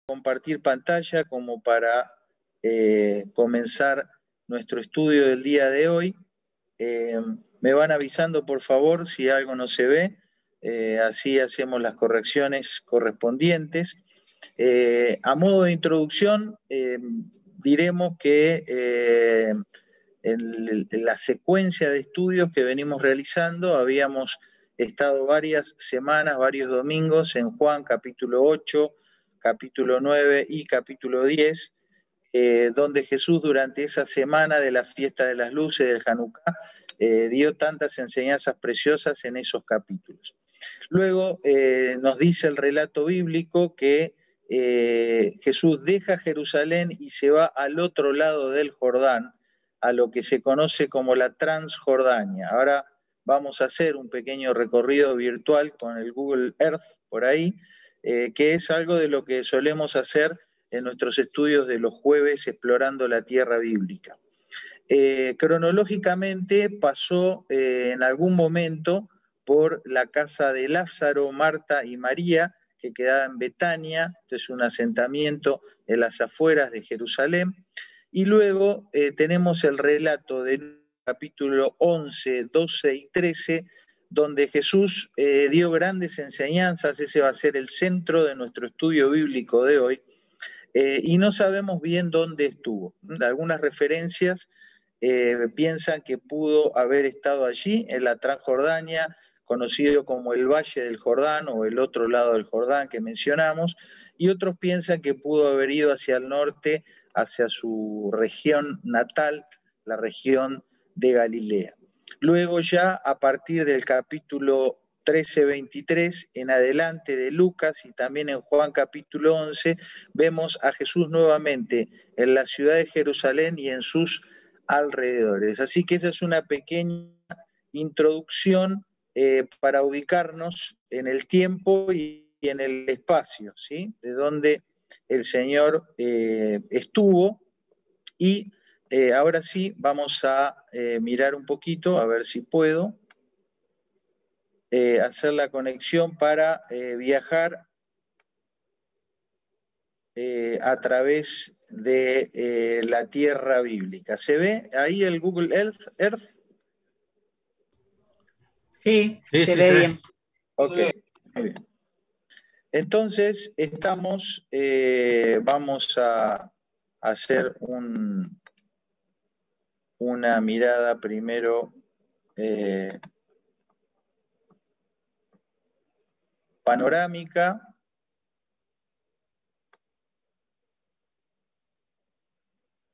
compartir pantalla como para comenzar nuestro estudio del día de hoy. Me van avisando, por favor, si algo no se ve, así hacemos las correcciones correspondientes. A modo de introducción, diremos que en la secuencia de estudios que venimos realizando, habíamos estado varias semanas, varios domingos en Juan capítulo 8, capítulo 9 y capítulo 10, donde Jesús durante esa semana de la fiesta de las luces del Hanukkah dio tantas enseñanzas preciosas en esos capítulos. Luego nos dice el relato bíblico que Jesús deja Jerusalén y se va al otro lado del Jordán, a lo que se conoce como la Transjordania. Ahora vamos a hacer un pequeño recorrido virtual con el Google Earth por ahí, que es algo de lo que solemos hacer en nuestros estudios de los jueves explorando la tierra bíblica. Cronológicamente pasó en algún momento por la casa de Lázaro, Marta y María, que quedaba en Betania. Este es un asentamiento en las afueras de Jerusalén. Y luego tenemos el relato del capítulo 11, 12 y 13, donde Jesús dio grandes enseñanzas. Ese va a ser el centro de nuestro estudio bíblico de hoy. Y no sabemos bien dónde estuvo. Algunas referencias piensan que pudo haber estado allí, en la Transjordania, conocido como el Valle del Jordán o el otro lado del Jordán que mencionamos, y otros piensan que pudo haber ido hacia el norte, hacia su región natal, la región de Galilea. Luego ya a partir del capítulo 13-23 en adelante de Lucas y también en Juan capítulo 11, vemos a Jesús nuevamente en la ciudad de Jerusalén y en sus alrededores. Así que esa es una pequeña introducción para ubicarnos en el tiempo y en el espacio, ¿sí? De donde el Señor estuvo. Y ahora sí vamos a mirar un poquito, a ver si puedo hacer la conexión para viajar a través de la tierra bíblica. ¿Se ve ahí el Google Earth? Sí, se ve bien. Ok, muy bien. Entonces, vamos a hacer una mirada primero panorámica.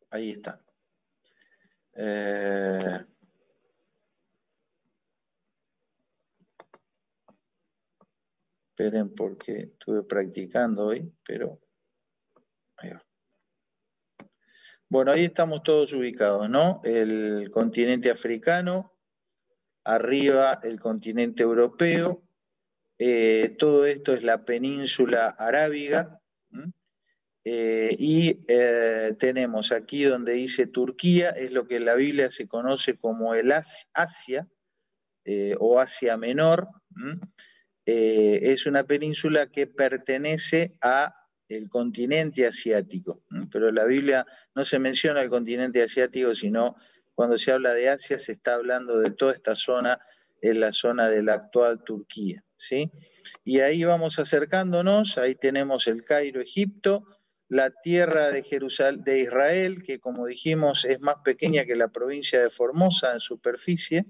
Ahí está. Esperen porque estuve practicando hoy, pero ahí va. Bueno, ahí estamos todos ubicados, ¿no? El continente africano, arriba el continente europeo, todo esto es la península arábiga, y tenemos aquí donde dice Turquía, es lo que en la Biblia se conoce como el Asia o Asia Menor. Es una península que pertenece a el continente asiático, pero en la Biblia no se menciona el continente asiático, sino cuando se habla de Asia se está hablando de toda esta zona, en la zona de la actual Turquía, ¿sí? Y ahí vamos acercándonos, ahí tenemos el Cairo, Egipto, la tierra de Jerusalén, de Israel, que como dijimos es más pequeña que la provincia de Formosa en superficie,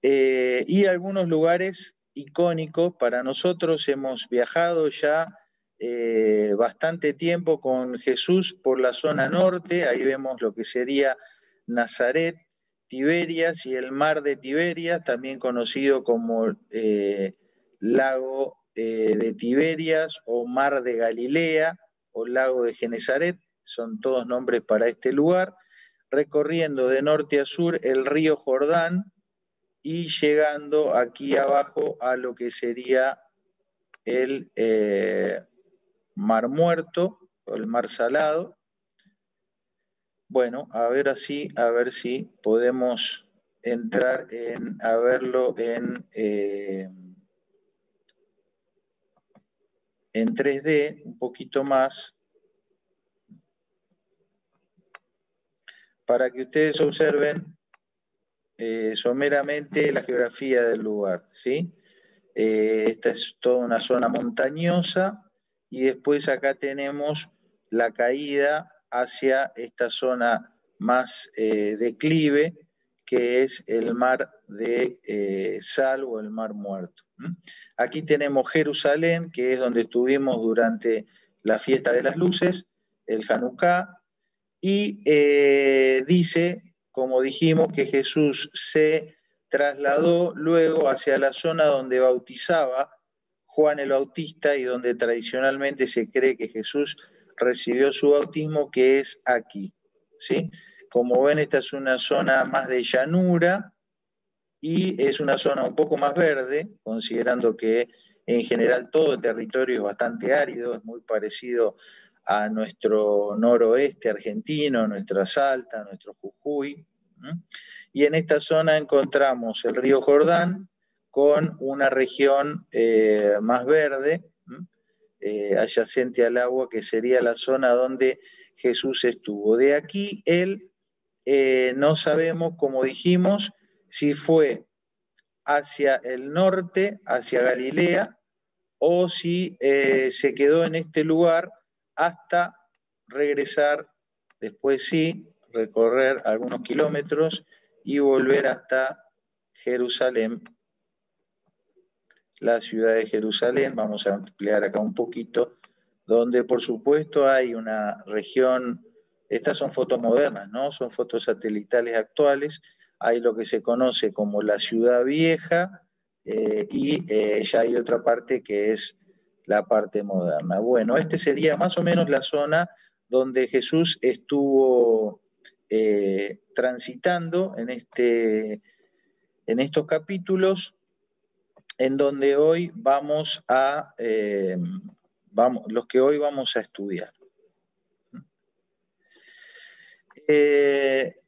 y algunos lugares icónicos para nosotros. Hemos viajado ya bastante tiempo con Jesús por la zona norte, ahí vemos lo que sería Nazaret, Tiberias y el mar de Tiberias, también conocido como lago de Tiberias o mar de Galilea o lago de Genesaret, son todos nombres para este lugar, recorriendo de norte a sur el río Jordán y llegando aquí abajo a lo que sería el Mar Muerto o el Mar Salado. Bueno, a ver si podemos entrar a verlo en 3D un poquito más para que ustedes observen someramente la geografía del lugar, ¿sí? Esta es toda una zona montañosa y después acá tenemos la caída hacia esta zona más declive, que es el mar de Sal o el mar Muerto. Aquí tenemos Jerusalén, que es donde estuvimos durante la fiesta de las luces, el Hanukkah, y dice, como dijimos, que Jesús se trasladó luego hacia la zona donde bautizaba Juan el Bautista y donde tradicionalmente se cree que Jesús recibió su bautismo, que es aquí, ¿sí? Como ven, esta es una zona más de llanura y es una zona un poco más verde, considerando que en general todo el territorio es bastante árido, es muy parecido a nuestro noroeste argentino, nuestra Salta, nuestro Jujuy. Y en esta zona encontramos el río Jordán con una región más verde, adyacente al agua, que sería la zona donde Jesús estuvo. De aquí él no sabemos, como dijimos, si fue hacia el norte, hacia Galilea, o si se quedó en este lugar hasta regresar, después sí, recorrer algunos kilómetros y volver hasta Jerusalén, la ciudad de Jerusalén. Vamos a ampliar acá un poquito, donde por supuesto hay una región, estas son fotos modernas, ¿no? Son fotos satelitales actuales, hay lo que se conoce como la ciudad vieja y ya hay otra parte que es la parte moderna. Bueno, este sería más o menos la zona donde Jesús estuvo transitando en estos capítulos, en donde hoy vamos a, los que hoy vamos a estudiar.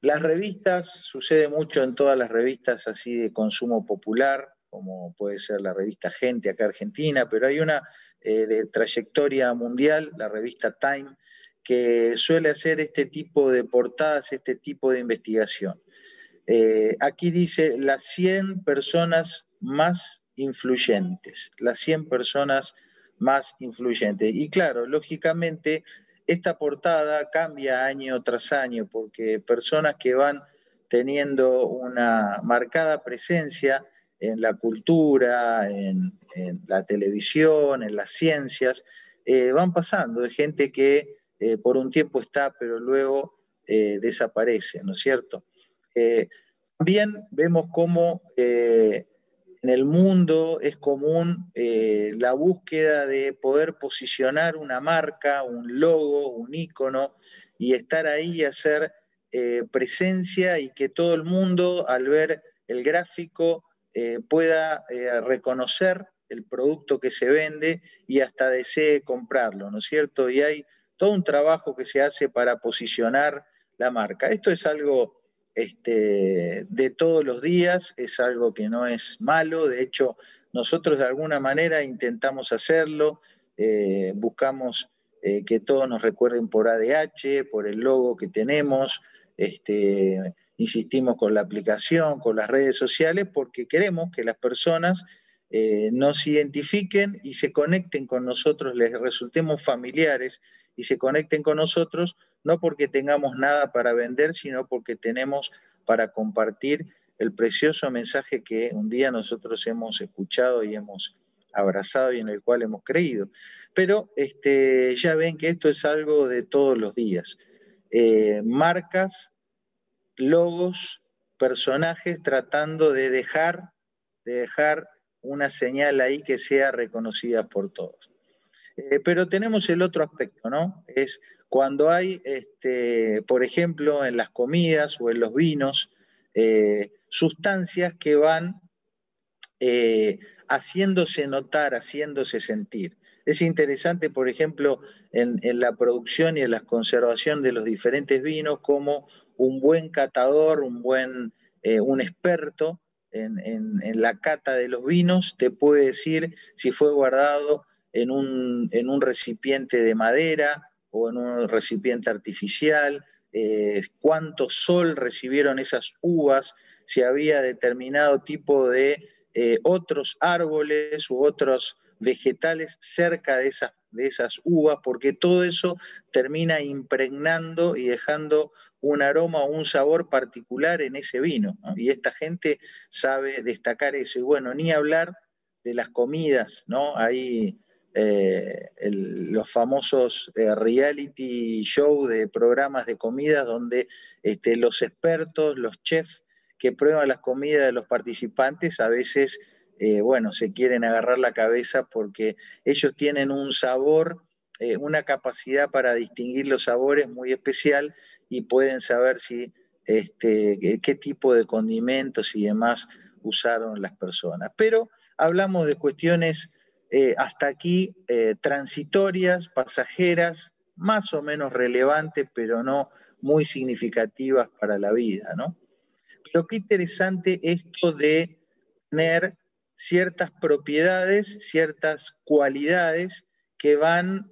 Las revistas, sucede mucho en todas las revistas así de consumo popular, como puede ser la revista Gente acá Argentina, pero hay una de trayectoria mundial, la revista Time, que suele hacer este tipo de portadas, este tipo de investigación. Aquí dice las 100 personas más influyentes, las 100 personas más influyentes. Y claro, lógicamente, esta portada cambia año tras año porque personas que van teniendo una marcada presencia en la cultura, en la televisión, en las ciencias, van pasando de gente que por un tiempo está, pero luego desaparece, ¿no es cierto? También vemos cómo en el mundo es común la búsqueda de poder posicionar una marca, un logo, un ícono, y estar ahí y hacer presencia y que todo el mundo al ver el gráfico pueda reconocer el producto que se vende y hasta desee comprarlo, ¿no es cierto? Y hay todo un trabajo que se hace para posicionar la marca. Esto es algo de todos los días, es algo que no es malo, de hecho nosotros de alguna manera intentamos hacerlo, buscamos que todos nos recuerden por ADH, por el logo que tenemos, insistimos con la aplicación, con las redes sociales, porque queremos que las personas nos identifiquen y se conecten con nosotros, les resultemos familiares y se conecten con nosotros, no porque tengamos nada para vender, sino porque tenemos para compartir el precioso mensaje que un día nosotros hemos escuchado y hemos abrazado y en el cual hemos creído. Pero ya ven que esto es algo de todos los días. Marcas, logos, personajes tratando de dejar una señal ahí que sea reconocida por todos. Pero tenemos el otro aspecto, ¿no? Es cuando hay, por ejemplo, en las comidas o en los vinos, sustancias que van haciéndose notar, haciéndose sentir. Es interesante, por ejemplo, en la producción y en la conservación de los diferentes vinos, como un buen catador, un experto en la cata de los vinos te puede decir si fue guardado en un recipiente de madera o en un recipiente artificial, cuánto sol recibieron esas uvas, si había determinado tipo de otros árboles u otros vegetales cerca de esas uvas, porque todo eso termina impregnando y dejando un aroma o un sabor particular en ese vino, ¿no? Y esta gente sabe destacar eso. Y bueno, ni hablar de las comidas, ¿no? Ahí los famosos reality show de programas de comidas donde los expertos, los chefs que prueban las comidas de los participantes a veces, bueno, se quieren agarrar la cabeza porque ellos tienen un sabor, una capacidad para distinguir los sabores muy especial y pueden saber qué tipo de condimentos y demás usaron las personas. Pero hablamos de cuestiones hasta aquí transitorias, pasajeras, más o menos relevantes, pero no muy significativas para la vida, ¿no? Pero qué interesante esto de tener ciertas propiedades, ciertas cualidades que van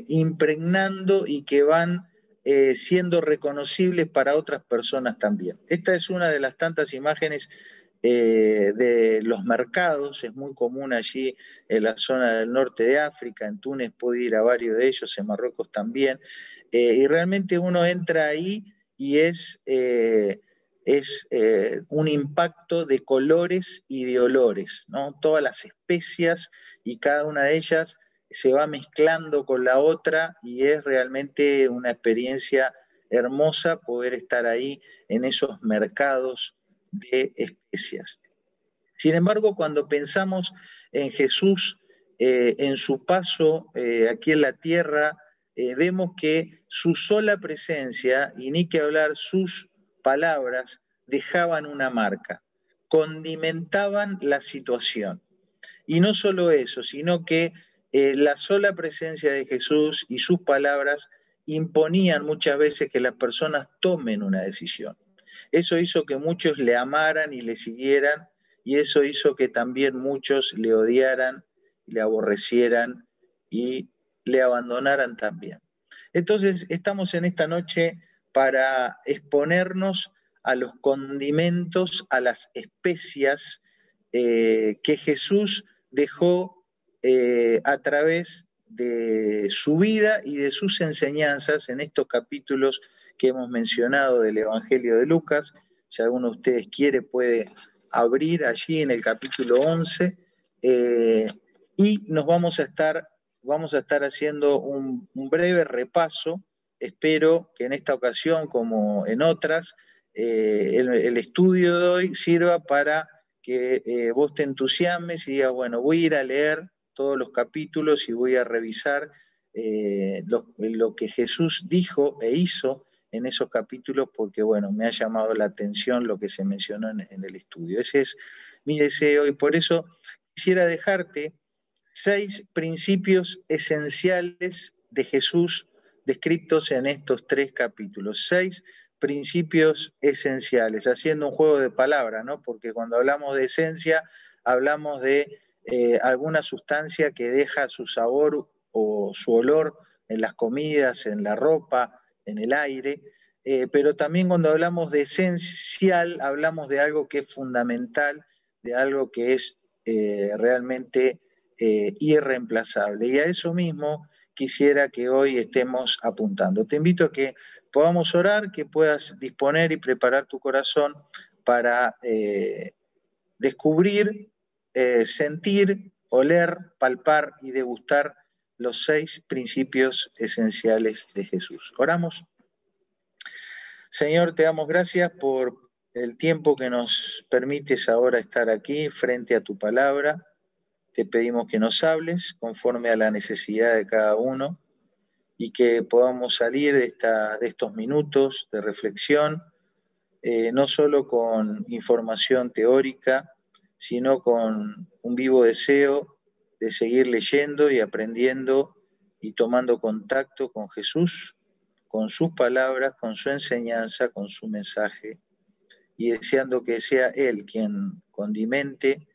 impregnando y que van siendo reconocibles para otras personas también. Esta es una de las tantas imágenes de los mercados, es muy común allí en la zona del norte de África, en Túnez pude ir a varios de ellos, en Marruecos también, y realmente uno entra ahí y es un impacto de colores y de olores, ¿no? Todas las especias y cada una de ellas se va mezclando con la otra y es realmente una experiencia hermosa poder estar ahí en esos mercados de especias. Sin embargo, cuando pensamos en Jesús, en su paso aquí en la tierra, vemos que su sola presencia, y ni que hablar sus palabras, dejaban una marca, condimentaban la situación. Y no solo eso, sino que la sola presencia de Jesús y sus palabras imponían muchas veces que las personas tomen una decisión. Eso hizo que muchos le amaran y le siguieran, y eso hizo que también muchos le odiaran, le aborrecieran y le abandonaran también. Entonces, estamos en esta noche para exponernos a los condimentos, a las especias que Jesús dejó a través de su vida y de sus enseñanzas en estos capítulos que hemos mencionado del Evangelio de Lucas. Si alguno de ustedes quiere, puede abrir allí en el capítulo 11 y nos vamos a estar haciendo un breve repaso. Espero que en esta ocasión, como en otras, el estudio de hoy sirva para que vos te entusiasmes y digas, bueno, voy a ir a leer todos los capítulos y voy a revisar lo que Jesús dijo e hizo en esos capítulos, porque bueno, me ha llamado la atención lo que se mencionó en el estudio. Ese es mi deseo y por eso quisiera dejarte 6 principios esenciales de Jesús descritos en estos 3 capítulos. 6 principios esenciales, haciendo un juego de palabras, ¿no? Porque cuando hablamos de esencia, hablamos de alguna sustancia que deja su sabor o su olor en las comidas, en la ropa, en el aire, pero también cuando hablamos de esencial, hablamos de algo que es fundamental, de algo que es realmente irreemplazable. Y a eso mismo quisiera que hoy estemos apuntando. Te invito a que podamos orar, que puedas disponer y preparar tu corazón para descubrir, sentir, oler, palpar y degustar los 6 principios esenciales de Jesús. Oramos. Señor, te damos gracias por el tiempo que nos permites ahora estar aquí frente a tu palabra. Te pedimos que nos hables conforme a la necesidad de cada uno y que podamos salir de estos minutos de reflexión, no solo con información teórica, sino con un vivo deseo de seguir leyendo y aprendiendo y tomando contacto con Jesús, con sus palabras, con su enseñanza, con su mensaje, y deseando que sea Él quien condimente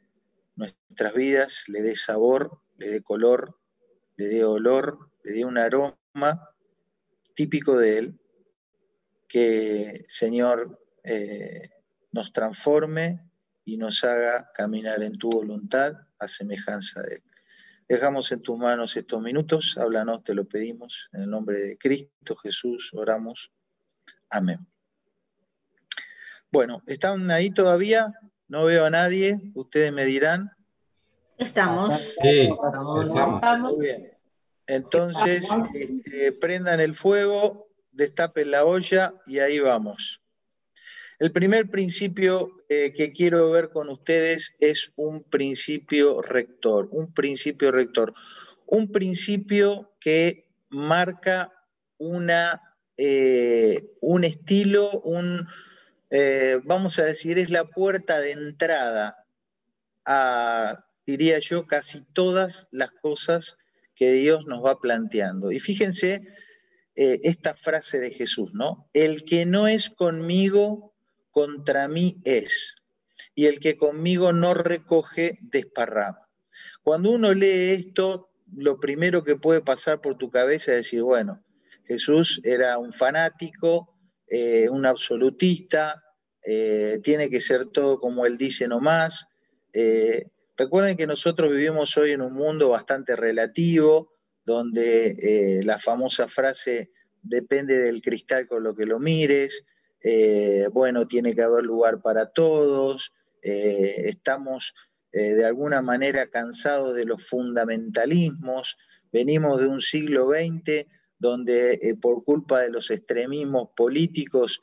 nuestras vidas, le dé sabor le dé color, le dé olor, le dé un aroma típico de Él, que, Señor, nos transforme y nos haga caminar en tu voluntad a semejanza de Él. Dejamos en tus manos estos minutos, háblanos, te lo pedimos, en el nombre de Cristo Jesús, oramos. Amén. Bueno, ¿están ahí todavía? No veo a nadie, ustedes me dirán. Estamos. Sí, estamos. Muy bien. Entonces, prendan el fuego, destapen la olla y ahí vamos. El primer principio que quiero ver con ustedes es un principio rector, un principio que marca un estilo, vamos a decir, es la puerta de entrada a, diría yo, casi todas las cosas que Dios nos va planteando. Y fíjense esta frase de Jesús, ¿no? El que no es conmigo, contra mí es. Y el que conmigo no recoge, desparrama. Cuando uno lee esto, lo primero que puede pasar por tu cabeza es decir, bueno, Jesús era un fanático, un absolutista, tiene que ser todo como él dice nomás. Recuerden que nosotros vivimos hoy en un mundo bastante relativo, donde la famosa frase depende del cristal con lo que lo mires, bueno, tiene que haber lugar para todos, estamos de alguna manera cansados de los fundamentalismos, venimos de un siglo XX donde por culpa de los extremismos políticos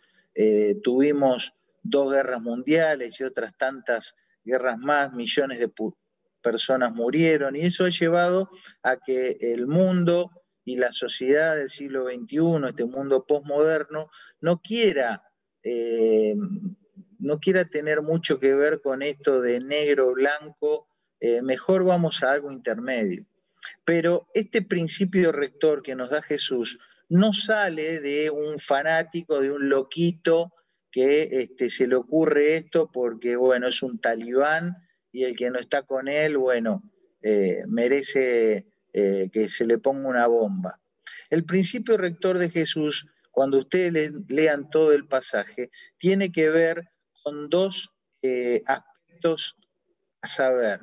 tuvimos 2 guerras mundiales y otras tantas guerras más, millones de personas murieron, y eso ha llevado a que el mundo y la sociedad del siglo XXI, este mundo postmoderno, no quiera tener mucho que ver con esto de negro, blanco, mejor vamos a algo intermedio. Pero este principio rector que nos da Jesús no sale de un fanático, de un loquito que se le ocurre esto porque, bueno, es un talibán y el que no está con él, bueno, merece que se le ponga una bomba. El principio rector de Jesús, cuando ustedes lean todo el pasaje, tiene que ver con 2 aspectos a saber.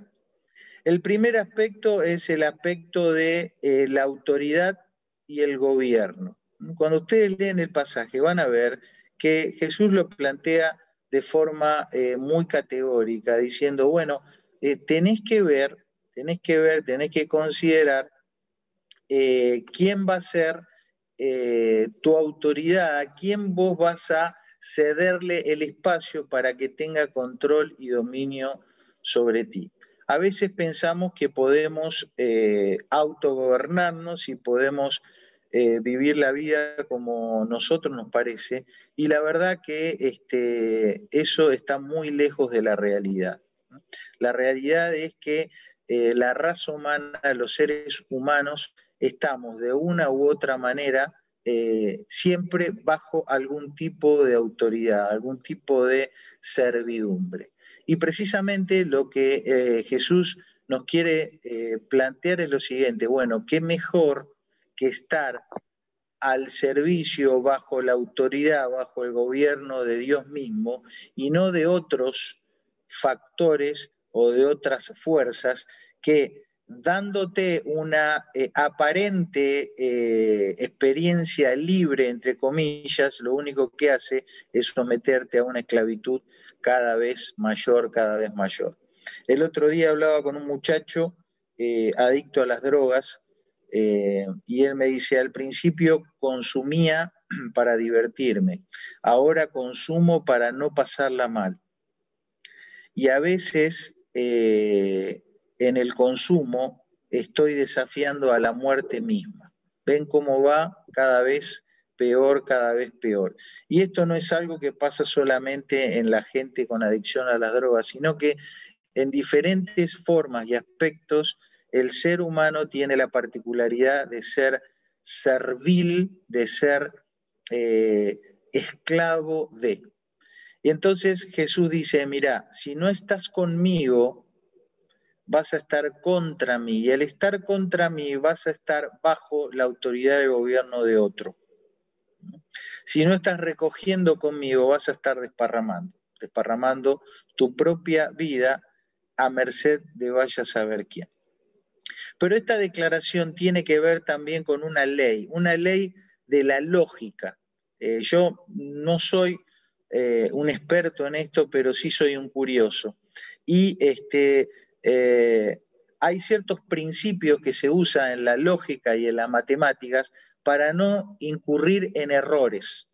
El primer aspecto es el aspecto de la autoridad y el gobierno. Cuando ustedes leen el pasaje van a ver que Jesús lo plantea de forma muy categórica, diciendo, bueno, tenés que considerar quién va a ser tu autoridad, a quién vos vas a cederle el espacio para que tenga control y dominio sobre ti. A veces pensamos que podemos autogobernarnos y podemos vivir la vida como nosotros nos parece, y la verdad que eso está muy lejos de la realidad. La realidad es que la raza humana, los seres humanos, estamos de una u otra manera siempre bajo algún tipo de autoridad, algún tipo de servidumbre. Y precisamente lo que Jesús nos quiere plantear es lo siguiente, bueno, qué mejor que estar al servicio, bajo la autoridad, bajo el gobierno de Dios mismo, y no de otros factores o de otras fuerzas que, dándote una aparente experiencia libre, entre comillas, lo único que hace es someterte a una esclavitud cada vez mayor, cada vez mayor. El otro día hablaba con un muchacho adicto a las drogas, y él me dice, al principio consumía para divertirme, ahora consumo para no pasarla mal. Y a veces en el consumo estoy desafiando a la muerte misma. ¿Ven cómo va? Cada vez peor, cada vez peor. Y esto no es algo que pasa solamente en la gente con adicción a las drogas, sino que en diferentes formas y aspectos el ser humano tiene la particularidad de ser servil, de ser esclavo de. Y entonces Jesús dice, mira, si no estás conmigo, vas a estar contra mí, y al estar contra mí vas a estar bajo la autoridad del gobierno de otro. Si no estás recogiendo conmigo, vas a estar desparramando tu propia vida a merced de vaya a saber quién. Pero esta declaración tiene que ver también con una ley de la lógica. Yo no soy un experto en esto, pero sí soy un curioso. Y hay ciertos principios que se usan en la lógica y en las matemáticas para no incurrir en errores.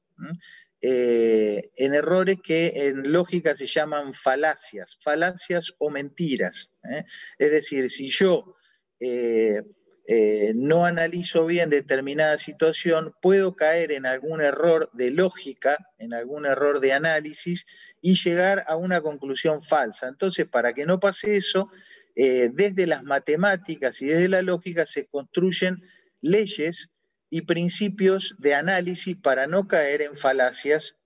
En errores que en lógica se llaman falacias o mentiras. Es decir, si yo no analizo bien determinada situación, puedo caer en algún error de lógica, en algún error de análisis y llegar a una conclusión falsa. Entonces, para que no pase eso, desde las matemáticas y desde la lógica se construyen leyes y principios de análisis para no caer en falacias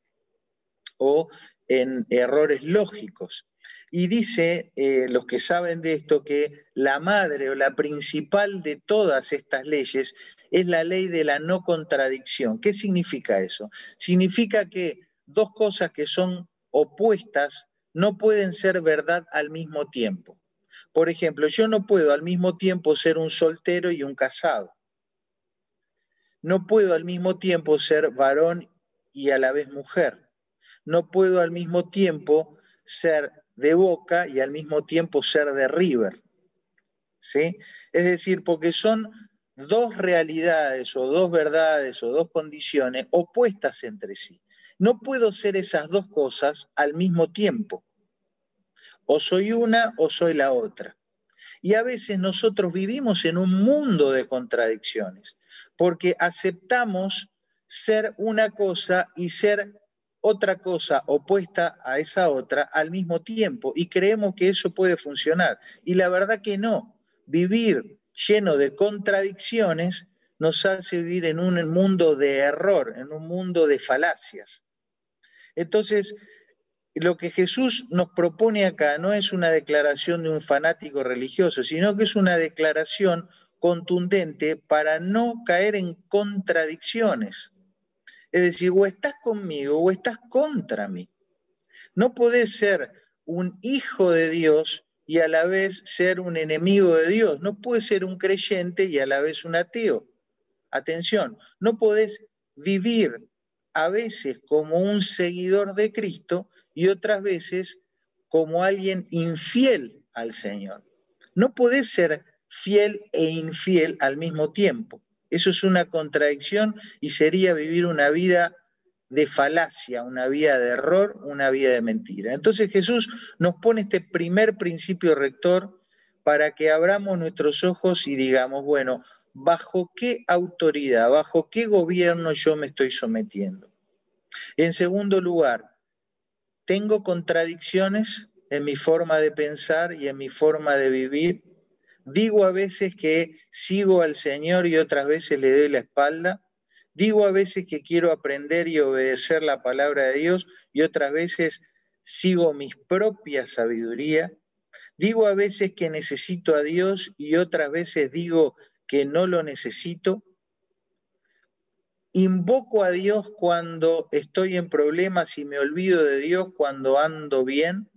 o en errores lógicos. Y dice los que saben de esto que la madre o la principal de todas estas leyes es la ley de la no contradicción. ¿Qué significa eso? Significa que dos cosas que son opuestas no pueden ser verdad al mismo tiempo. Por ejemplo, yo no puedo al mismo tiempo ser un soltero y un casado. No puedo al mismo tiempo ser varón y a la vez mujer. No puedo al mismo tiempo ser de Boca y al mismo tiempo ser de River. ¿Sí? Es decir, porque son dos realidades o dos verdades o dos condiciones opuestas entre sí. No puedo ser esas dos cosas al mismo tiempo. O soy una o soy la otra. Y a veces nosotros vivimos en un mundo de contradicciones, porque aceptamos ser una cosa y ser otra cosa opuesta a esa otra al mismo tiempo, y creemos que eso puede funcionar. Y la verdad que no. Vivir lleno de contradicciones nos hace vivir en un mundo de error, en un mundo de falacias. Entonces, lo que Jesús nos propone acá no es una declaración de un fanático religioso, sino que es una declaración contundente para no caer en contradicciones. Es decir, o estás conmigo o estás contra mí. No podés ser un hijo de Dios y a la vez ser un enemigo de Dios. No puedes ser un creyente y a la vez un ateo. Atención, no podés vivir a veces como un seguidor de Cristo y otras veces como alguien infiel al Señor. No podés ser fiel e infiel al mismo tiempo. Eso es una contradicción y sería vivir una vida de falacia, una vida de error, una vida de mentira. Entonces Jesús nos pone este primer principio rector para que abramos nuestros ojos y digamos, bueno, ¿bajo qué autoridad, bajo qué gobierno yo me estoy sometiendo? En segundo lugar, ¿tengo contradicciones en mi forma de pensar y en mi forma de vivir? Digo a veces que sigo al Señor y otras veces le doy la espalda. Digo a veces que quiero aprender y obedecer la palabra de Dios y otras veces sigo mi propia sabiduría. Digo a veces que necesito a Dios y otras veces digo que no lo necesito. Invoco a Dios cuando estoy en problemas y me olvido de Dios cuando ando bien.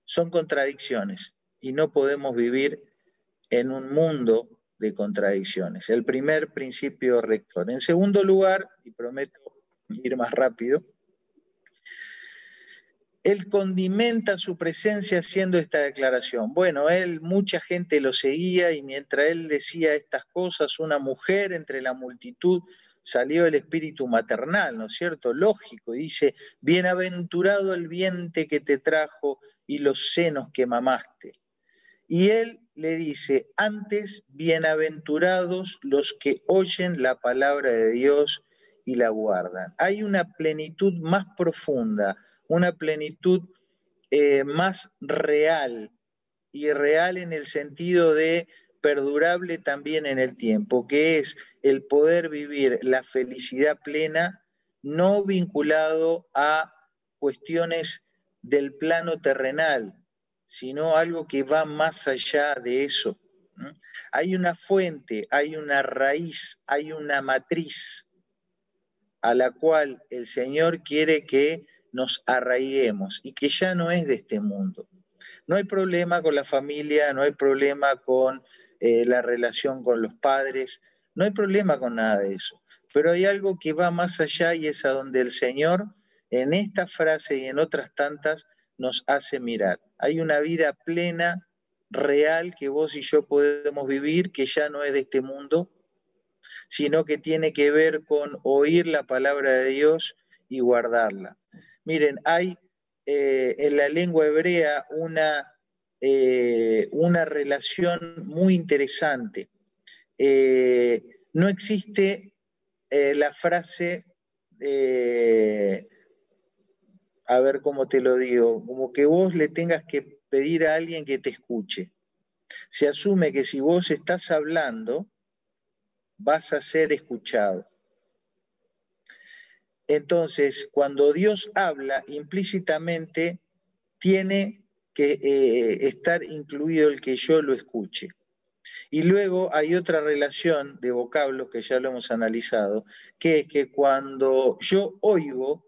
Son contradicciones y no podemos vivir en un mundo de contradicciones. El primer principio rector. En segundo lugar, y prometo ir más rápido, él condimenta su presencia haciendo esta declaración. Bueno, mucha gente lo seguía y mientras él decía estas cosas, una mujer entre la multitud salió el espíritu maternal, ¿no es cierto? Lógico, y dice, bienaventurado el vientre que te trajo y los senos que mamaste. Y él le dice, antes bienaventurados los que oyen la palabra de Dios y la guardan. Hay una plenitud más profunda, una plenitud más real, y real en el sentido de perdurable también en el tiempo, que es el poder vivir la felicidad plena, no vinculado a cuestiones del plano terrenal, sino algo que va más allá de eso. Hay una fuente, hay una raíz, hay una matriz a la cual el Señor quiere que nos arraiguemos y que ya no es de este mundo. No hay problema con la familia, no hay problema con la relación con los padres, no hay problema con nada de eso. Pero hay algo que va más allá y es a donde el Señor, en esta frase y en otras tantas, nos hace mirar. Hay una vida plena, real, que vos y yo podemos vivir, que ya no es de este mundo, sino que tiene que ver con oír la palabra de Dios y guardarla. Miren, hay en la lengua hebrea una relación muy interesante. No existe la frase, a ver cómo te lo digo, como que vos le tengas que pedir a alguien que te escuche. Se asume que si vos estás hablando, vas a ser escuchado. Entonces, cuando Dios habla, implícitamente tiene que estar incluido el que yo lo escuche. Y luego hay otra relación de vocablos que ya lo hemos analizado, que es que cuando yo oigo,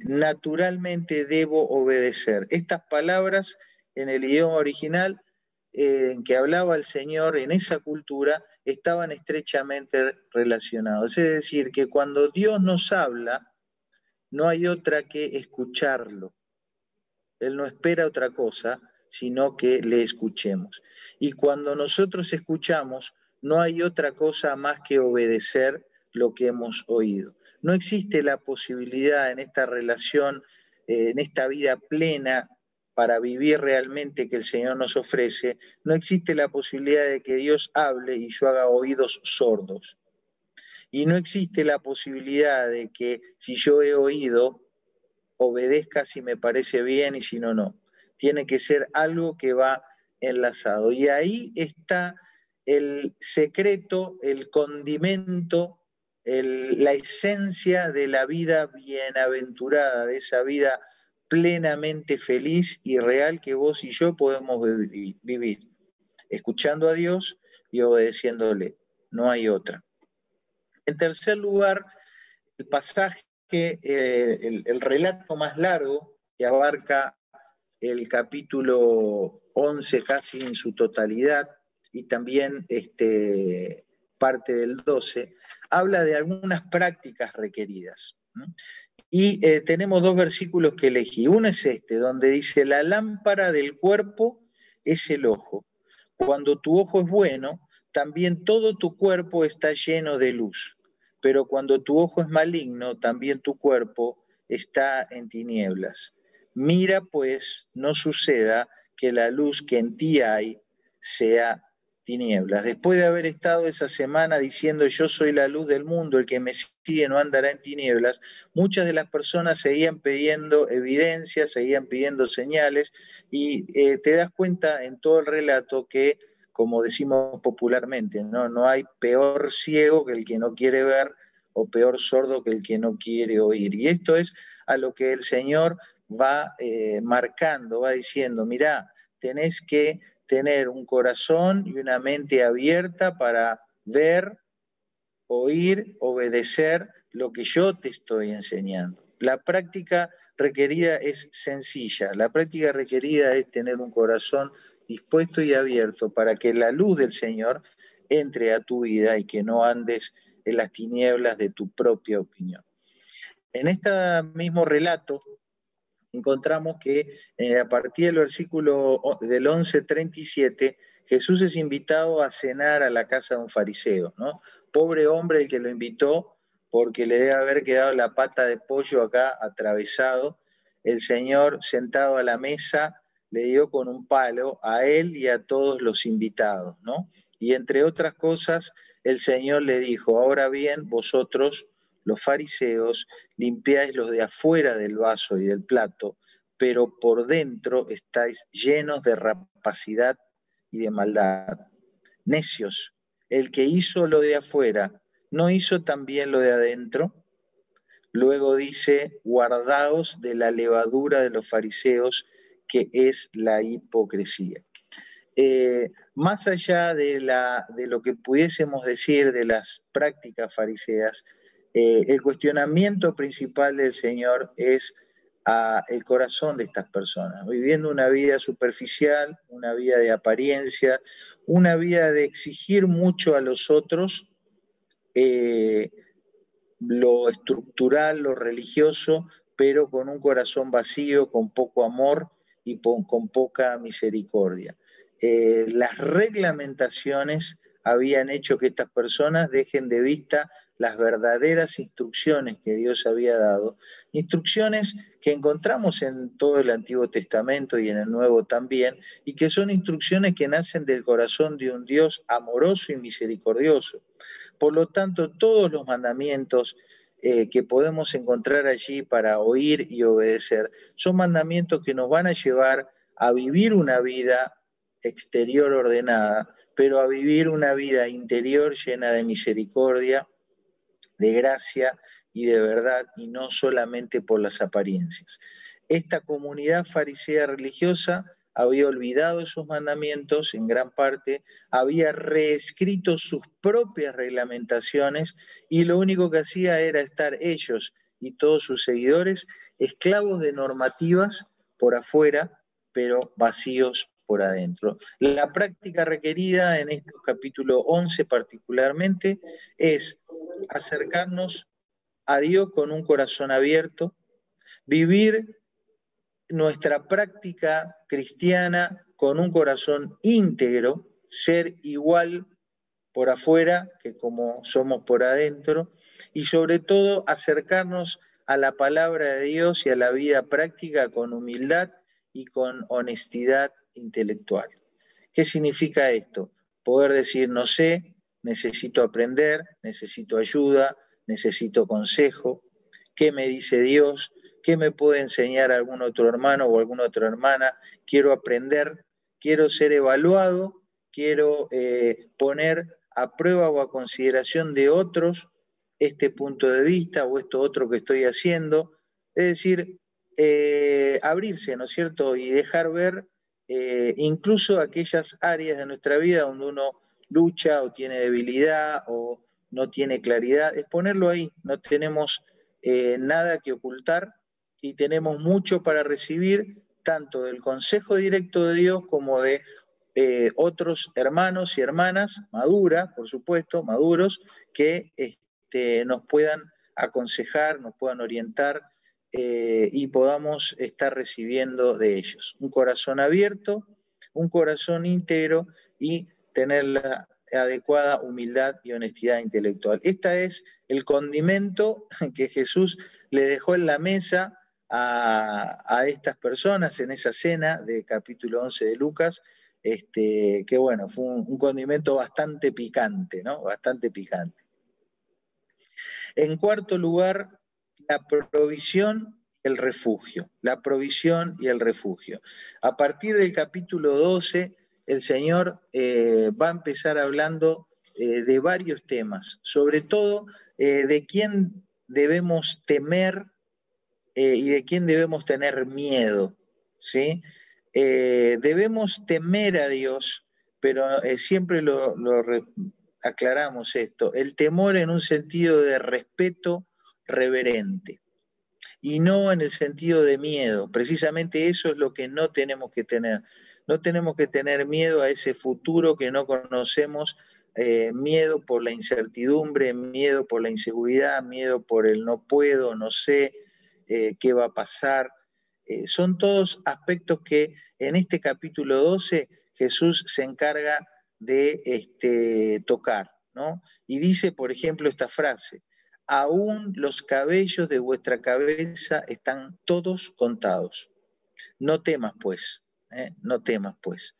naturalmente debo obedecer. Estas palabras en el idioma original en que hablaba el Señor en esa cultura estaban estrechamente relacionados. Es decir, que cuando Dios nos habla, no hay otra que escucharlo. Él no espera otra cosa, sino que le escuchemos. Y cuando nosotros escuchamos, no hay otra cosa más que obedecer lo que hemos oído. No existe la posibilidad en esta relación, en esta vida plena, para vivir realmente que el Señor nos ofrece, no existe la posibilidad de que Dios hable y yo haga oídos sordos. Y no existe la posibilidad de que si yo he oído, obedezca si me parece bien y si no, no. Tiene que ser algo que va enlazado. Y ahí está el secreto, el condimento, la esencia de la vida bienaventurada, de esa vida plenamente feliz y real que vos y yo podemos vivir, escuchando a Dios y obedeciéndole. No hay otra. En tercer lugar, el pasaje, el relato más largo que abarca el capítulo 11 casi en su totalidad y también parte del 12, habla de algunas prácticas requeridas. Y tenemos dos versículos que elegí. Uno es donde dice, la lámpara del cuerpo es el ojo. Cuando tu ojo es bueno, también todo tu cuerpo está lleno de luz. Pero cuando tu ojo es maligno, también tu cuerpo está en tinieblas. Mira, pues, no suceda que la luz que en ti hay sea tinieblas. Después de haber estado esa semana diciendo yo soy la luz del mundo, el que me sigue no andará en tinieblas, muchas de las personas seguían pidiendo evidencias, seguían pidiendo señales y te das cuenta en todo el relato que, como decimos popularmente, no hay peor ciego que el que no quiere ver o peor sordo que el que no quiere oír. Y esto es a lo que el Señor va marcando, va diciendo, mirá, tenés que tener un corazón y una mente abierta para ver, oír, obedecer lo que yo te estoy enseñando. La práctica requerida es sencilla, la práctica requerida es tener un corazón dispuesto y abierto para que la luz del Señor entre a tu vida y que no andes en las tinieblas de tu propia opinión. En este mismo relato encontramos que a partir del versículo del 11:37, Jesús es invitado a cenar a la casa de un fariseo, ¿no? Pobre hombre el que lo invitó, porque le debe haber quedado la pata de pollo acá atravesado. El Señor, sentado a la mesa, le dio con un palo a él y a todos los invitados, ¿no? Y entre otras cosas, el Señor le dijo, ahora bien, vosotros, los fariseos, limpiáis los de afuera del vaso y del plato, pero por dentro estáis llenos de rapacidad y de maldad. Necios, el que hizo lo de afuera, ¿no hizo también lo de adentro? Luego dice, guardaos de la levadura de los fariseos que es la hipocresía. Más allá de lo que pudiésemos decir de las prácticas fariseas, el cuestionamiento principal del Señor es el corazón de estas personas, viviendo una vida superficial, una vida de apariencia, una vida de exigir mucho a los otros, lo estructural, lo religioso, pero con un corazón vacío, con poco amor y con poca misericordia. Las reglamentaciones habían hecho que estas personas dejen de vista las verdaderas instrucciones que Dios había dado, instrucciones que encontramos en todo el Antiguo Testamento y en el Nuevo también, y que son instrucciones que nacen del corazón de un Dios amoroso y misericordioso. Por lo tanto, todos los mandamientos que podemos encontrar allí para oír y obedecer son mandamientos que nos van a llevar a vivir una vida exterior ordenada, pero a vivir una vida interior llena de misericordia, de gracia y de verdad, y no solamente por las apariencias. Esta comunidad farisea religiosa había olvidado esos mandamientos en gran parte, había reescrito sus propias reglamentaciones y lo único que hacía era estar ellos y todos sus seguidores esclavos de normativas por afuera, pero vacíos por adentro. La práctica requerida en este capítulo 11 particularmente es acercarnos a Dios con un corazón abierto, vivir nuestra práctica cristiana con un corazón íntegro, ser igual por afuera que como somos por adentro, y sobre todo acercarnos a la palabra de Dios y a la vida práctica con humildad y con honestidad intelectual. ¿Qué significa esto? Poder decir, no sé, necesito aprender, necesito ayuda, necesito consejo, ¿qué me dice Dios? ¿Qué me puede enseñar algún otro hermano o alguna otra hermana? Quiero aprender, quiero ser evaluado, quiero poner a prueba o a consideración de otros este punto de vista o esto otro que estoy haciendo. Es decir, abrirse, ¿no es cierto? Y dejar ver incluso aquellas áreas de nuestra vida donde uno lucha o tiene debilidad o no tiene claridad, es ponerlo ahí, no tenemos nada que ocultar y tenemos mucho para recibir, tanto del consejo directo de Dios como de otros hermanos y hermanas, maduras, por supuesto, maduros, que nos puedan aconsejar, nos puedan orientar y podamos estar recibiendo de ellos. Un corazón abierto, un corazón íntegro y tener la adecuada humildad y honestidad intelectual. Este es el condimento que Jesús le dejó en la mesa a estas personas en esa cena de capítulo 11 de Lucas, que bueno, fue un condimento bastante picante, ¿no? Bastante picante. En cuarto lugar, la provisión y el refugio. La provisión y el refugio. A partir del capítulo 12, el Señor va a empezar hablando de varios temas, sobre todo de quién debemos temer y de quién debemos tener miedo, ¿sí? Debemos temer a Dios, pero siempre lo aclaramos esto, el temor en un sentido de respeto reverente y no en el sentido de miedo. Precisamente eso es lo que no tenemos que tener. No tenemos que tener miedo a ese futuro que no conocemos, miedo por la incertidumbre, miedo por la inseguridad, miedo por el no puedo, no sé qué va a pasar. Son todos aspectos que en este capítulo 12 Jesús se encarga de tocar, ¿no? Y dice, por ejemplo, esta frase: aún los cabellos de vuestra cabeza están todos contados. No temas, pues, no temas, pues.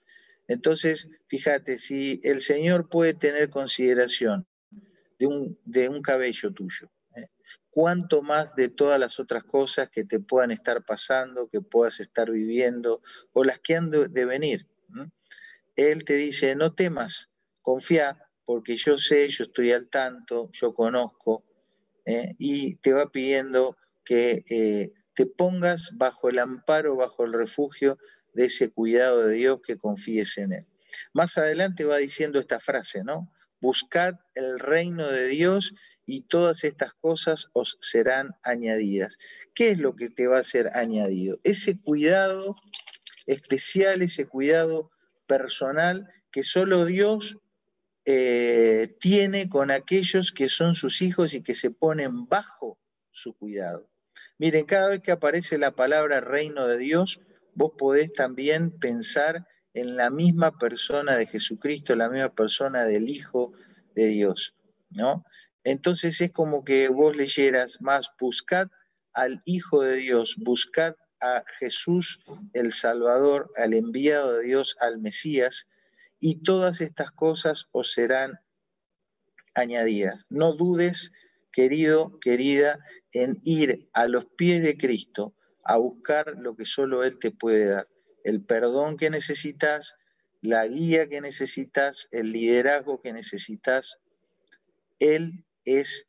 Entonces, fíjate, si el Señor puede tener consideración de un cabello tuyo, cuánto más de todas las otras cosas que te puedan estar pasando, que puedas estar viviendo, o las que han de venir. Él te dice, no temas, confía, porque yo sé, yo estoy al tanto, yo conozco, y te va pidiendo que te pongas bajo el amparo, bajo el refugio de ese cuidado de Dios, que confíes en Él. Más adelante va diciendo esta frase, ¿no? Buscad el reino de Dios y todas estas cosas os serán añadidas. ¿Qué es lo que te va a ser añadido? Ese cuidado especial, ese cuidado personal que solo Dios tiene con aquellos que son sus hijos y que se ponen bajo su cuidado. Miren, cada vez que aparece la palabra reino de Dios, vos podés también pensar en la misma persona de Jesucristo, la misma persona del Hijo de Dios, ¿no? Entonces es como que vos leyeras más, buscad al Hijo de Dios, buscad a Jesús el Salvador, al enviado de Dios, al Mesías, y todas estas cosas os serán añadidas. No dudes, querido, querida, en ir a los pies de Cristo a buscar lo que solo Él te puede dar. El perdón que necesitas, la guía que necesitas, el liderazgo que necesitas. Él es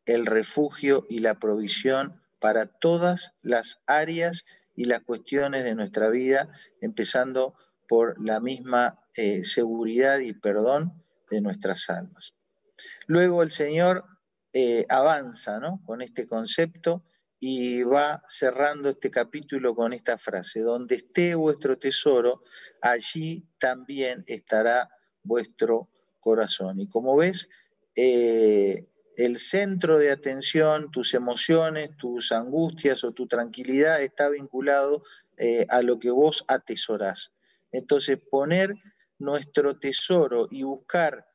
el refugio y la provisión para todas las áreas y las cuestiones de nuestra vida, empezando por la misma seguridad y perdón de nuestras almas. Luego el Señor avanza, ¿no?, con este concepto y va cerrando este capítulo con esta frase: donde esté vuestro tesoro, allí también estará vuestro corazón. Y como ves, el centro de atención, tus emociones, tus angustias o tu tranquilidad está vinculado a lo que vos atesorás. Entonces, poner nuestro tesoro y buscar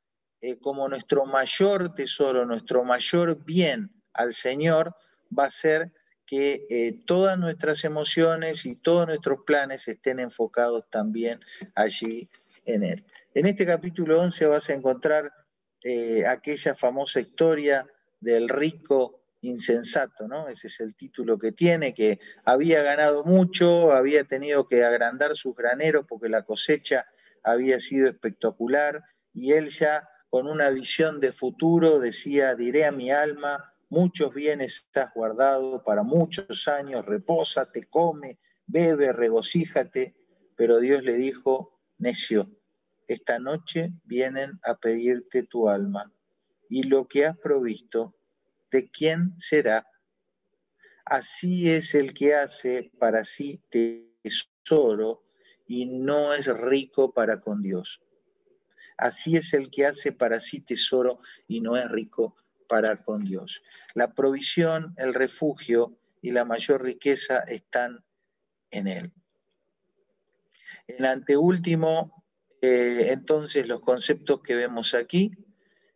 como nuestro mayor tesoro, nuestro mayor bien al Señor, va a ser que todas nuestras emociones y todos nuestros planes estén enfocados también allí en Él. En este capítulo 11 vas a encontrar aquella famosa historia del rico insensato, ¿no? Ese es el título que tiene, que había ganado mucho, había tenido que agrandar sus graneros porque la cosecha había sido espectacular, y él ya con una visión de futuro decía: diré a mi alma, muchos bienes estás guardado para muchos años, repósate, come, bebe, regocíjate. Pero Dios le dijo: necio, esta noche vienen a pedirte tu alma, y lo que has provisto, ¿de quién será? Así es el que hace para sí tesoro y no es rico para con Dios. Así es el que hace para sí tesoro y no es rico para con Dios. La provisión, el refugio y la mayor riqueza están en Él. En anteúltimo, entonces, los conceptos que vemos aquí: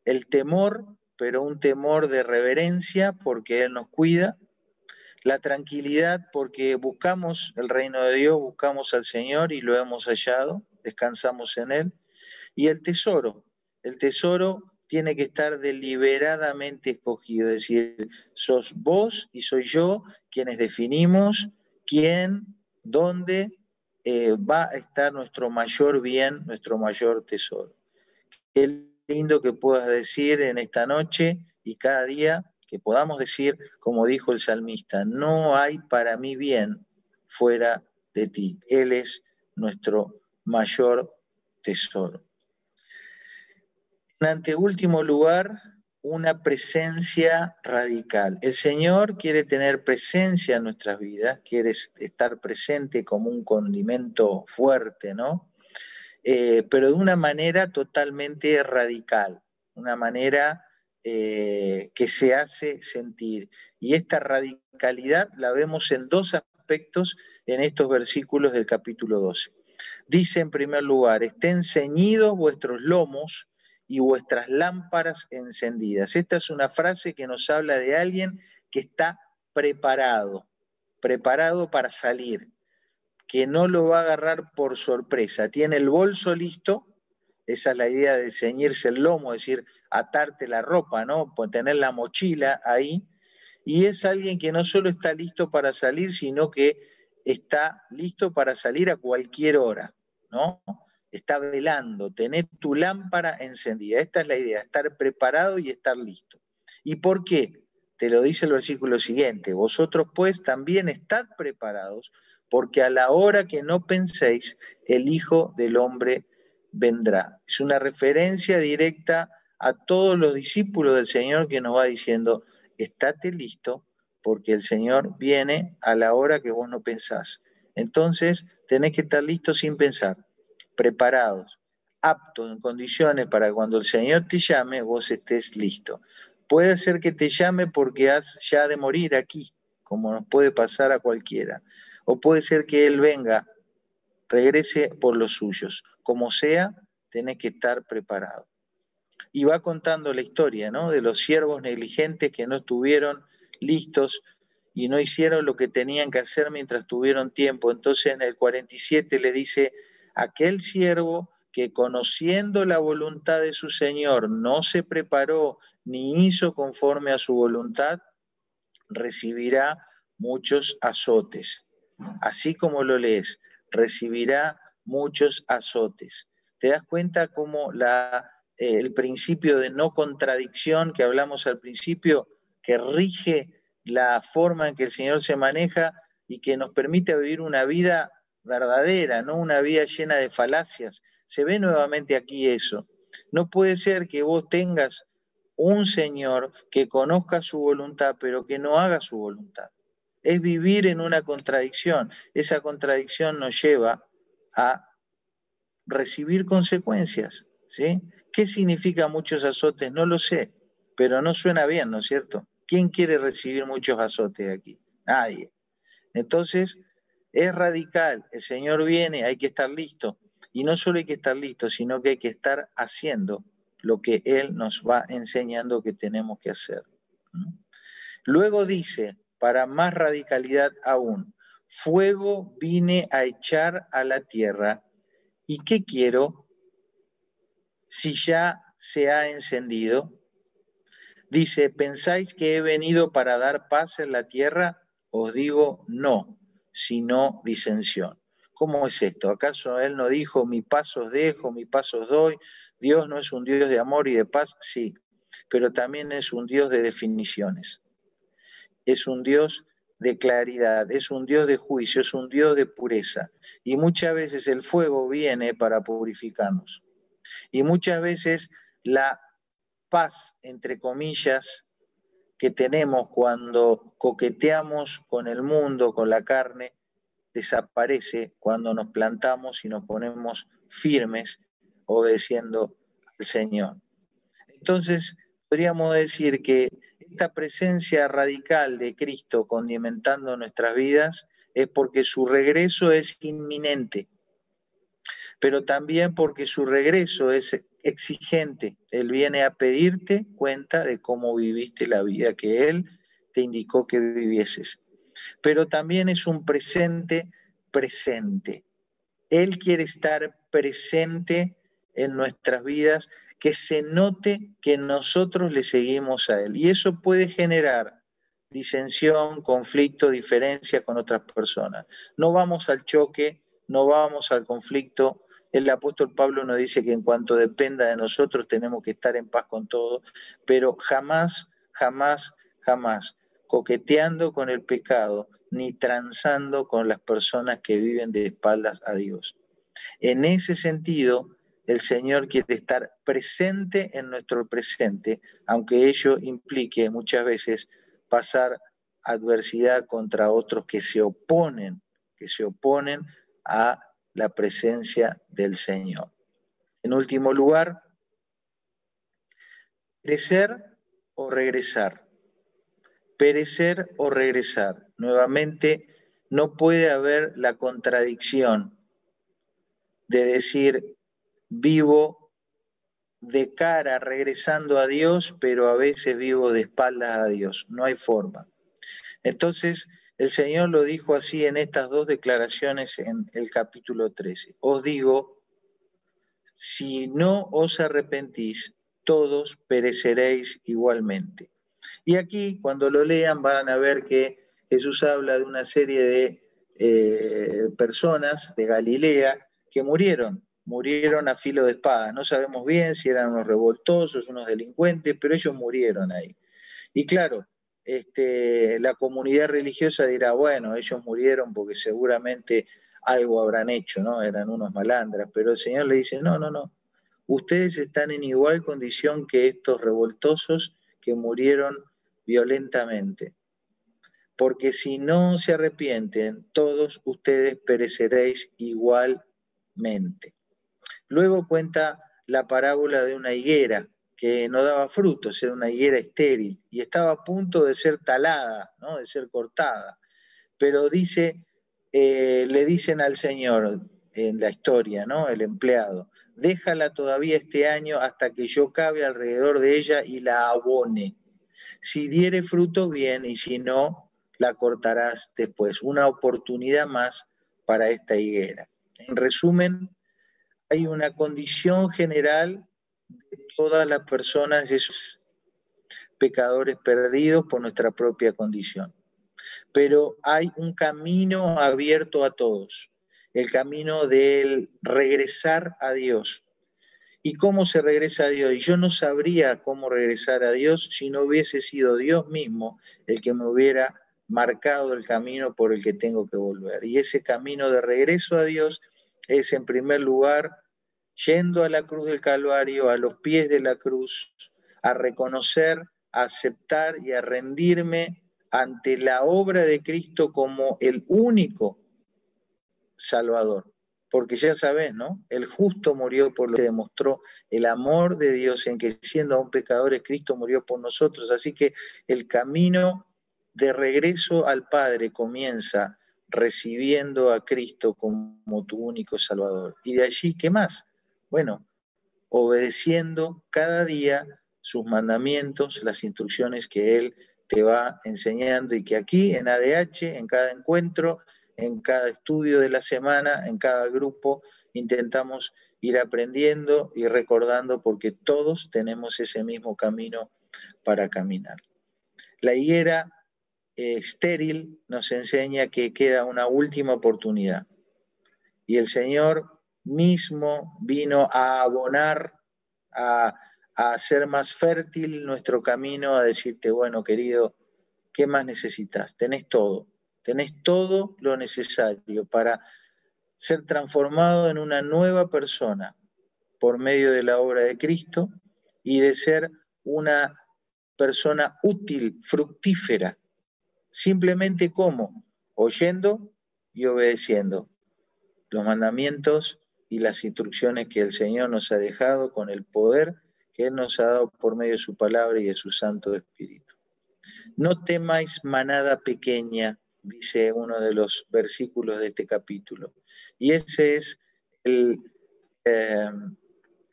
el temor, pero un temor de reverencia porque Él nos cuida; la tranquilidad porque buscamos el reino de Dios, buscamos al Señor y lo hemos hallado, descansamos en Él; y el tesoro tiene que estar deliberadamente escogido, es decir, sos vos y soy yo quienes definimos quién, dónde va a estar nuestro mayor bien, nuestro mayor tesoro. Qué lindo que puedas decir en esta noche y cada día, que podamos decir, como dijo el salmista: no hay para mí bien fuera de ti. Él es nuestro mayor tesoro. En anteúltimo lugar, una presencia radical. El Señor quiere tener presencia en nuestras vidas, quiere estar presente como un condimento fuerte, ¿no? Pero de una manera totalmente radical, una manera que se hace sentir. Y esta radicalidad la vemos en dos aspectos en estos versículos del capítulo 12. Dice en primer lugar: estén ceñidos vuestros lomos y vuestras lámparas encendidas. Esta es una frase que nos habla de alguien que está preparado para salir, que no lo va a agarrar por sorpresa. Tiene el bolso listo, esa es la idea de ceñirse el lomo, es decir, atarte la ropa, ¿no? Tener la mochila ahí. Y es alguien que no solo está listo para salir, sino que está listo para salir a cualquier hora, ¿no? Está velando, tenés tu lámpara encendida. Esta es la idea, estar preparado y estar listo. ¿Y por qué? Te lo dice el versículo siguiente: vosotros pues también estad preparados, porque a la hora que no penséis, el Hijo del Hombre vendrá. Es una referencia directa a todos los discípulos del Señor que nos va diciendo, estate listo, porque el Señor viene a la hora que vos no pensás. Entonces, tenés que estar listos sin pensar, preparados, aptos, en condiciones para cuando el Señor te llame, vos estés listo. Puede ser que te llame porque has ya de morir aquí, como nos puede pasar a cualquiera. O puede ser que Él venga, regrese por los suyos. Como sea, tenés que estar preparado. Y va contando la historia, ¿no? De los siervos negligentes que no estuvieron listos y no hicieron lo que tenían que hacer mientras tuvieron tiempo. Entonces en el 47 le dice, aquel siervo que conociendo la voluntad de su Señor no se preparó ni hizo conforme a su voluntad, recibirá muchos azotes. Así como lo lees, recibirá muchos azotes. ¿Te das cuenta cómo el principio de no contradicción que hablamos al principio, que rige la forma en que el Señor se maneja y que nos permite vivir una vida verdadera, no una vida llena de falacias? Se ve nuevamente aquí eso. No puede ser que vos tengas un Señor que conozca su voluntad, pero que no haga su voluntad. Es vivir en una contradicción. Esa contradicción nos lleva a recibir consecuencias, ¿sí? ¿Qué significa muchos azotes? No lo sé, pero no suena bien, ¿no es cierto? ¿Quién quiere recibir muchos azotes aquí? Nadie. Entonces, es radical. El Señor viene, hay que estar listo. Y no solo hay que estar listo, sino que hay que estar haciendo lo que Él nos va enseñando que tenemos que hacer. Luego dice, para más radicalidad aún, fuego vine a echar a la tierra. ¿Y qué quiero si ya se ha encendido? Dice, ¿pensáis que he venido para dar paz en la tierra? Os digo no, sino disensión. ¿Cómo es esto? ¿Acaso Él no dijo, mi paz os dejo, mi paz os doy? Dios no es un Dios de amor y de paz, sí, pero también es un Dios de definiciones. Es un Dios de claridad, es un Dios de juicio, es un Dios de pureza. Y muchas veces el fuego viene para purificarnos. Y muchas veces la paz, entre comillas, que tenemos cuando coqueteamos con el mundo, con la carne, desaparece cuando nos plantamos y nos ponemos firmes obedeciendo al Señor. Entonces, podríamos decir que esta presencia radical de Cristo condimentando nuestras vidas es porque su regreso es inminente, pero también porque su regreso es exigente. Él viene a pedirte cuenta de cómo viviste la vida que Él te indicó que vivieses. Pero también es un presente presente. Él quiere estar presente en nuestras vidas, que se note que nosotros le seguimos a Él. Y eso puede generar disensión, conflicto, diferencia con otras personas. No vamos al choque, no vamos al conflicto. El apóstol Pablo nos dice que en cuanto dependa de nosotros tenemos que estar en paz con todo, pero jamás, jamás, jamás coqueteando con el pecado, ni transando con las personas que viven de espaldas a Dios. En ese sentido, el Señor quiere estar presente en nuestro presente, aunque ello implique muchas veces pasar adversidad contra otros que se oponen a la presencia del Señor. En último lugar, perecer o regresar. Perecer o regresar. Nuevamente, no puede haber la contradicción de decir, vivo de cara regresando a Dios, pero a veces vivo de espaldas a Dios. No hay forma. Entonces, el Señor lo dijo así en estas dos declaraciones en el capítulo 13. Os digo, si no os arrepentís, todos pereceréis igualmente. Y aquí, cuando lo lean, van a ver que Jesús habla de una serie de personas de Galilea que murieron a filo de espada. No sabemos bien si eran unos revoltosos, unos delincuentes, pero ellos murieron ahí. Y claro, la comunidad religiosa dirá, bueno, ellos murieron porque seguramente algo habrán hecho, ¿no? Eran unos malandras, pero el Señor le dice, no, no, no, ustedes están en igual condición que estos revoltosos que murieron violentamente, porque si no se arrepienten, todos ustedes pereceréis igualmente. Luego cuenta la parábola de una higuera que no daba frutos, era una higuera estéril y estaba a punto de ser talada, ¿no? De ser cortada. Pero dice, le dicen al Señor en la historia, ¿no? El empleado, déjala todavía este año hasta que yo cabe alrededor de ella y la abone. Si diere fruto, bien, y si no, la cortarás después. Una oportunidad más para esta higuera. En resumen, hay una condición general de todas las personas, esos pecadores perdidos por nuestra propia condición. Pero hay un camino abierto a todos, el camino del regresar a Dios. ¿Y cómo se regresa a Dios? Y yo no sabría cómo regresar a Dios si no hubiese sido Dios mismo el que me hubiera marcado el camino por el que tengo que volver. Y ese camino de regreso a Dios es, en primer lugar, yendo a la cruz del Calvario, a los pies de la cruz, a reconocer, a aceptar y a rendirme ante la obra de Cristo como el único Salvador. Porque ya sabés, ¿no? El justo murió por lo que demostró el amor de Dios en que siendo aún pecadores, Cristo murió por nosotros. Así que el camino de regreso al Padre comienza recibiendo a Cristo como tu único Salvador. Y de allí, ¿qué más? Bueno, obedeciendo cada día sus mandamientos, las instrucciones que Él te va enseñando y que aquí en ADH, en cada encuentro, en cada estudio de la semana, en cada grupo, intentamos ir aprendiendo y recordando porque todos tenemos ese mismo camino para caminar. La higuera estéril nos enseña que queda una última oportunidad y el Señor mismo vino a abonar, a hacer más fértil nuestro camino, a decirte, bueno, querido, ¿qué más necesitas? Tenés todo lo necesario para ser transformado en una nueva persona por medio de la obra de Cristo y de ser una persona útil, fructífera, simplemente como oyendo y obedeciendo los mandamientos y las instrucciones que el Señor nos ha dejado con el poder que Él nos ha dado por medio de su palabra y de su Santo Espíritu. No temáis manada pequeña, dice uno de los versículos de este capítulo. Y ese es el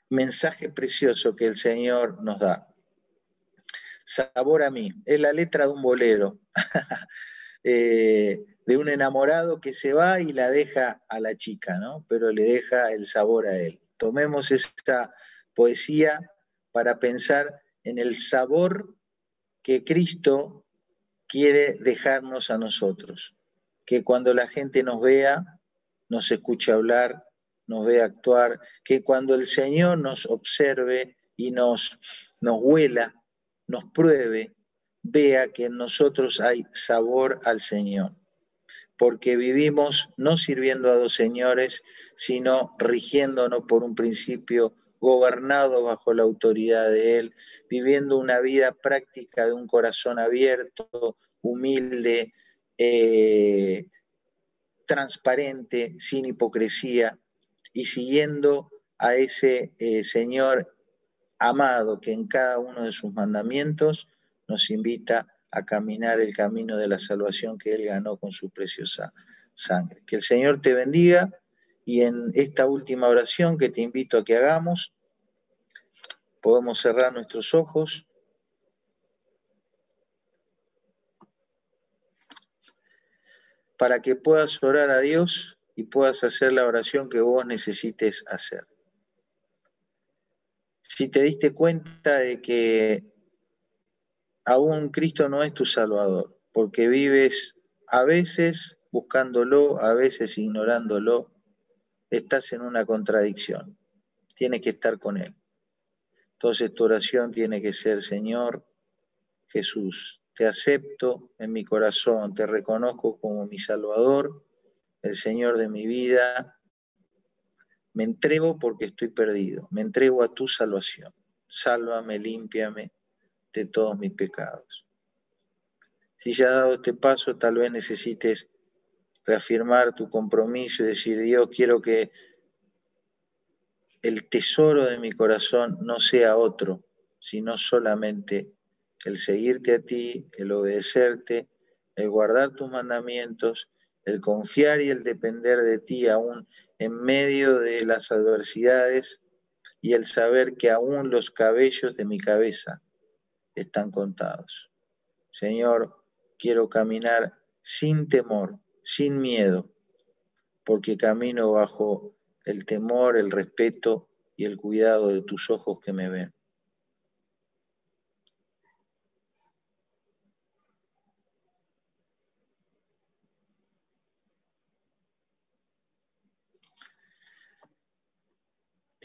mensaje precioso que el Señor nos da. Sabor a mí, es la letra de un bolero, de un enamorado que se va y la deja a la chica, ¿no? Pero le deja el sabor a él. Tomemos esta poesía para pensar en el sabor que Cristo quiere dejarnos a nosotros. Que cuando la gente nos vea, nos escuche hablar, nos vea actuar, que cuando el Señor nos observe y nos huela, nos pruebe, vea que en nosotros hay sabor al Señor. Porque vivimos no sirviendo a dos señores, sino rigiéndonos por un principio, gobernado bajo la autoridad de Él, viviendo una vida práctica de un corazón abierto, humilde, transparente, sin hipocresía, y siguiendo a ese Señor amado que en cada uno de sus mandamientos nos invita a caminar el camino de la salvación que Él ganó con su preciosa sangre. Que el Señor te bendiga y en esta última oración que te invito a que hagamos, podemos cerrar nuestros ojos. Para que puedas orar a Dios y puedas hacer la oración que vos necesites hacer. Si te diste cuenta de que aún Cristo no es tu Salvador, porque vives a veces buscándolo, a veces ignorándolo, estás en una contradicción. Tienes que estar con Él. Entonces tu oración tiene que ser, Señor Jesús, te acepto en mi corazón, te reconozco como mi Salvador, el Señor de mi vida. Me entrego porque estoy perdido, me entrego a tu salvación. Sálvame, límpiame de todos mis pecados. Si ya has dado este paso, tal vez necesites reafirmar tu compromiso y decir, Dios, quiero que el tesoro de mi corazón no sea otro, sino solamente el seguirte a ti, el obedecerte, el guardar tus mandamientos, el confiar y el depender de ti aún en medio de las adversidades y el saber que aún los cabellos de mi cabeza están contados. Señor, quiero caminar sin temor, sin miedo, porque camino bajo el temor, el respeto y el cuidado de tus ojos que me ven.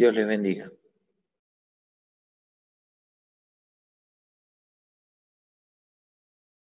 Dios les bendiga.